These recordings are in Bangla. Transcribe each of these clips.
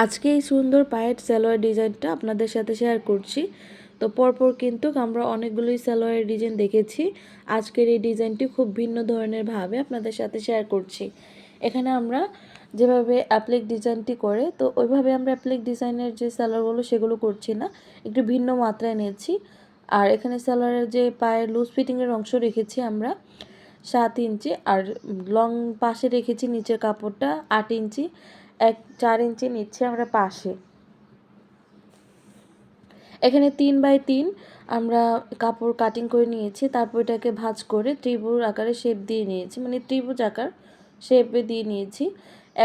আজকে এই সুন্দর পায়ের সালোয়ার ডিজাইনটা আপনাদের সাথে শেয়ার করছি। তো পরপর কিন্তু আমরা অনেকগুলোই সালোয়ারের ডিজাইন দেখেছি। আজকের এই ডিজাইনটি খুব ভিন্ন ধরনের ভাবে আপনাদের সাথে শেয়ার করছি। এখানে আমরা যেভাবে অ্যাপ্লিক ডিজাইনটি করে তো ওইভাবে আমরা অ্যাপ্লিক ডিজাইনের যে সালোয়ারগুলো সেগুলো করছি না, একটু ভিন্ন মাত্রায় নিয়েছি। আর এখানে সালোয়ারের যে পায়ের লুজ ফিটিংয়ের অংশ রেখেছি আমরা 7 ইঞ্চি, আর লং পাশে রেখেছি নিচের কাপড়টা 8 ইঞ্চি, 4 ইঞ্চি নিচ্ছে আমরা পাশে। এখানে 3x3 আমরা কাপড় কাটিং করে নিয়েছি, তারপর এটাকে ভাঁজ করে ত্রিভুজ আকারে শেপ দিয়ে নিয়েছি, মানে ত্রিভুজ আকার শেপে দিয়ে নিয়েছি।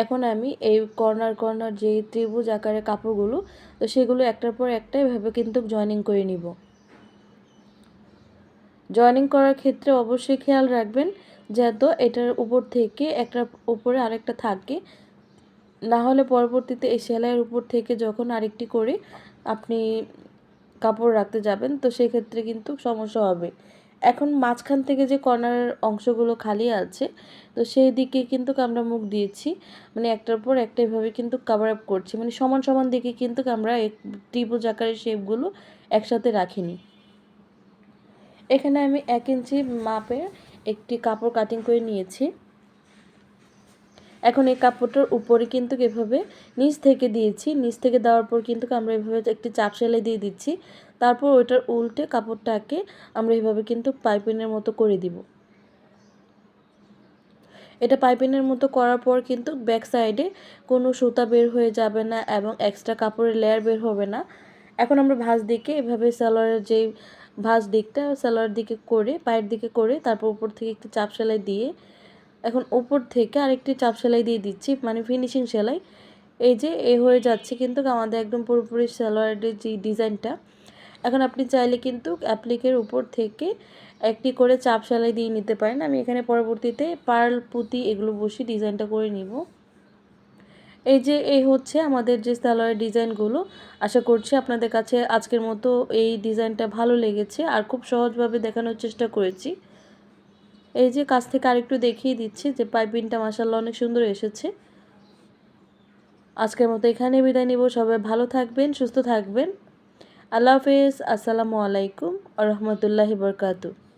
এখন আমি এই কর্নার যে ত্রিভুজ আকারের কাপড়গুলো, তো সেগুলো একটার পর একটা এভাবে কিন্তু জয়েনিং করে নিব। জয়েনিং করার ক্ষেত্রে অবশ্যই খেয়াল রাখবেন যাতে এটার উপর থেকে একটার উপরে আরেকটা থাকে, না হলে পরবর্তীতে এই সেলাইয়ের উপর থেকে যখন আরেকটি করে আপনি কাপড় রাখতে যাবেন তো সেক্ষেত্রে কিন্তু সমস্যা হবে। এখন মাঝখান থেকে যে কর্নারের অংশগুলো খালি আছে তো সেই দিকে কিন্তু আমরা মুখ দিয়েছি, মানে একটার পর একটা এভাবে কিন্তু কভার আপ করছি, মানে সমান সমান দিকে কিন্তু আমরা এই ত্রিভুজ আকারের শেপগুলো একসাথে রাখিনি। এখানে আমি 1 ইঞ্চি মাপের একটি কাপড় কাটিং করে নিয়েছি। এখন এই কাপড়টার উপরে কিন্তু এভাবে নিচ থেকে দিয়েছি, নিচ থেকে দেওয়ার পর কিন্তু আমরা এভাবে একটি চাপ সেলাই দিয়ে দিচ্ছি। তারপর ওইটার উল্টে কাপড়টাকে আমরা এভাবে কিন্তু পাইপিংয়ের মতো করে দিব। এটা পাইপিংয়ের মতো করার পর কিন্তু ব্যাক সাইডে কোনো সুতা বের হয়ে যাবে না এবং এক্সট্রা কাপড়ের লেয়ার বের হবে না। এখন আমরা ভাঁজ দিকে এভাবে সালোয়ারের যেই ভাঁজ দিকটা সালোয়ার দিকে করে পায়ের দিকে করে তারপর উপর থেকে একটি চাপ সেলাই দিয়ে এখন উপর থেকে আরেকটি চাপ সেলাই দিয়ে দিচ্ছি, মানে ফিনিশিং সেলাই। এই যে হয়ে যাচ্ছে কিন্তু আমাদের একদম পুরোপুরি সালোয়ারের যে ডিজাইনটা। এখন আপনি চাইলে কিন্তু অ্যাপ্লিকের উপর থেকে একটি করে চাপ সেলাই দিয়ে নিতে পারেন। আমি এখানে পরবর্তীতে পার্ল পুঁতি এগুলো বসিয়ে ডিজাইনটা করে নিব। এই হচ্ছে আমাদের যে সালোয়ারের ডিজাইনগুলো। আশা করছি আপনাদের কাছে আজকের মতো এই ডিজাইনটা ভালো লেগেছে আর খুব সহজভাবে দেখানোর চেষ্টা করেছি। এই যে কাছ থেকে আরেকটু দেখিয়ে দিচ্ছি যে পাইপিংটা মাশাআল্লাহ অনেক সুন্দর এসেছে। আজকের মতো এখানে বিদায় নিব। সবাই ভালো থাকবেন, সুস্থ থাকবেন। আল্লাহ হাফেজ। আসসালামু আলাইকুম ওয়া রাহমাতুল্লাহি ওয়া বারাকাতুহু।